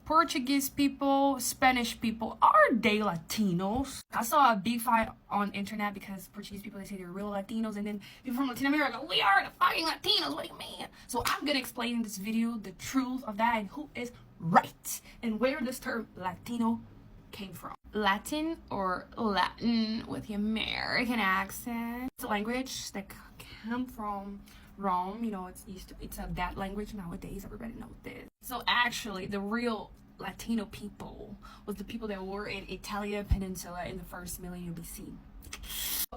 Portuguese people, Spanish people, are they Latinos? I saw a big fight on internet because Portuguese people, they say they're real Latinos, and then people from Latin America, we are the fucking Latinos, what do you mean? So I'm gonna explain in this video the truth of that and who is right and where this term Latino came from. Latin, or Latin with the American accent, it's a language that came from Rome. You know, it's a bad language nowadays. Everybody knows this. So actually, the real Latino people was the people that were in Italian Peninsula in the first millennium BC.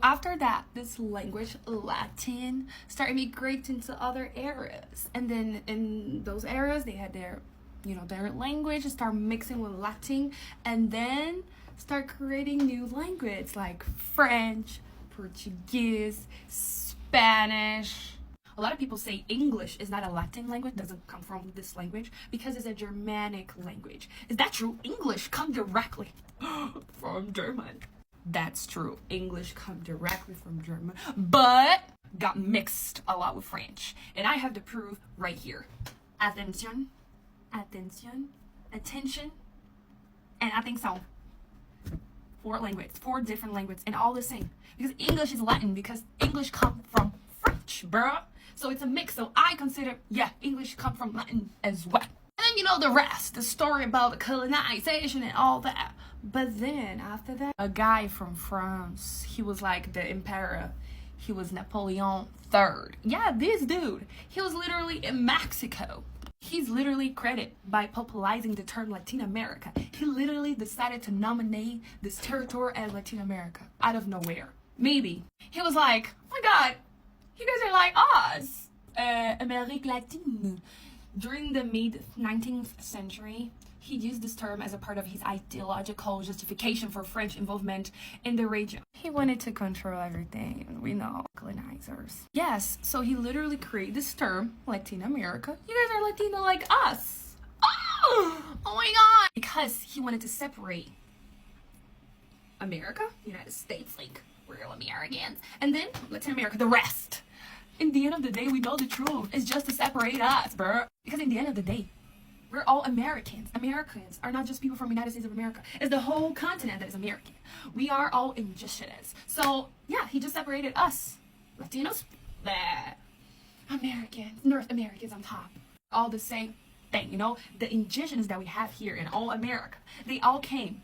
After that, this language, Latin, started migrating to other areas, and then in those areas, they had their, you know, their language, start mixing with Latin, and then start creating new language like French, Portuguese, Spanish. A lot of people say English is not a Latin language, doesn't come from this language, because it's a Germanic language. Is that true? English come directly from German. That's true. English come directly from German, but got mixed a lot with French. And I have the proof right here. Attention, attention, attention, and attention. Four different languages, and all the same. Because English is Latin, because English come from French, bruh. So it's a mix. So I consider, yeah, English come from Latin as well. And then you know the rest, the story about the colonization and all that. But then after that, a guy from France, he was like the emperor. He was Napoleon III. Yeah, this dude, he was literally in Mexico. He's literally credited by popularizing the term Latin America. He literally decided to nominate this territory as Latin America out of nowhere. Maybe he was like, oh my God, you guys are like us, Amérique Latine. During the mid-19th century, he used this term as a part of his ideological justification for French involvement in the region. He wanted to control everything, we know, colonizers. Yes, so he literally created this term, Latin America. You guys are Latino like us. Oh my God. Because he wanted to separate America, United States, like real Americans, and then Latin America, the rest. In the end of the day, we know the truth. It's just to separate us, bro. Because in the end of the day, we're all Americans. Americans are not just people from the United States of America. It's the whole continent that is American. We are all indigenous. So, yeah, he just separated us. Latinos, Americans, North Americans on top. All the same thing, you know? The indigenous that we have here in all America, they all came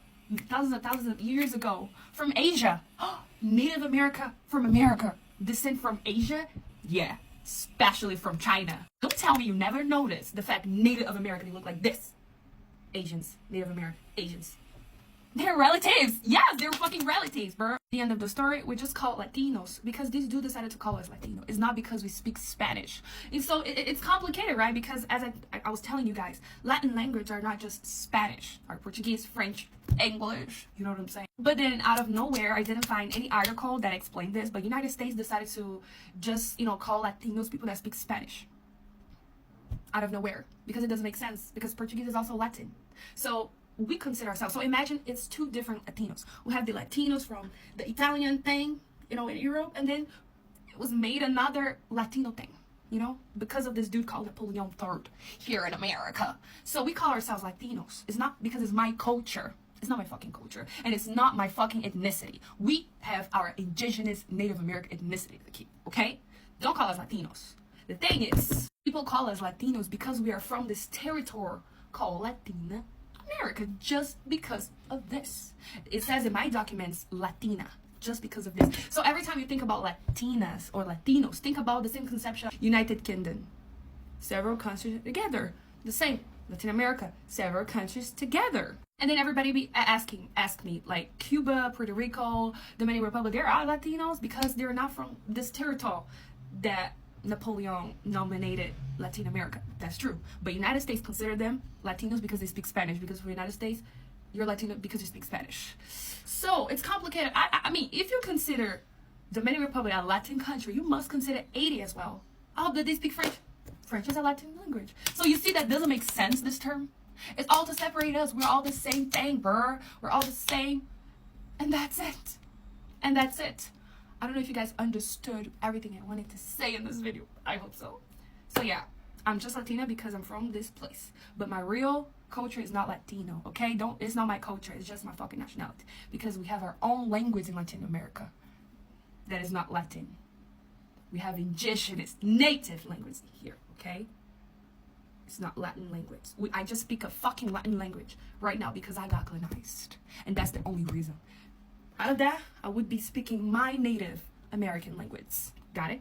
thousands of years ago from Asia. Native America from America. Descent from Asia? Yeah, especially from China. Don't tell me you never noticed the fact Native American, they look like this. Asians, Native American, Asians. They're relatives. Yes, they're fucking relatives, bro. At the end of the story, we just call Latinos because this dude decided to call us Latino. It's not because we speak Spanish. And so it's complicated, right? Because as I was telling you guys, Latin language are not just Spanish, or Portuguese, French, English, you know what I'm saying? But then out of nowhere, I didn't find any article that explained this, but United States decided to just, you know, call Latinos people that speak Spanish. Out of nowhere, because it doesn't make sense, because Portuguese is also Latin. So we consider ourselves, so imagine it's two different Latinos. We have the Latinos from the Italian thing, you know, in Europe, and then it was made another Latino thing, you know, because of this dude called Napoleon III here in America. So we call ourselves Latinos. It's not because it's my culture. It's not my fucking culture, and it's not my fucking ethnicity. We have our indigenous Native American ethnicity to keep, okay? Don't call us Latinos. The thing is, people call us Latinos because we are from this territory called Latin America, just because of this. It says in my documents, Latina, just because of this. So every time you think about Latinas or Latinos, think about the same conception. United Kingdom, several countries together. The same, Latin America, several countries together. And then everybody be ask me, like Cuba, Puerto Rico, Dominican Republic, they're all Latinos because they're not from this territory that Napoleon nominated Latin America. That's true. But United States consider them Latinos because they speak Spanish. Because for the United States, you're Latino because you speak Spanish. So it's complicated. I mean, if you consider Dominican Republic a Latin country, you must consider Haiti as well. Oh, but they speak French. French is a Latin language. So you see that doesn't make sense, this term? It's all to separate us. We're all the same thing, bruh. We're all the same. And that's it. And that's it. I don't know if you guys understood everything I wanted to say in this video. I hope so. So yeah, I'm just Latina because I'm from this place. But my real culture is not Latino, okay? It's not my culture, it's just my fucking nationality. Because we have our own language in Latin America that is not Latin. We have indigenous, native language here, okay? It's not Latin language. I just speak a fucking Latin language right now because I got colonized. And that's the only reason. Out of that, I would be speaking my native American language. Got it?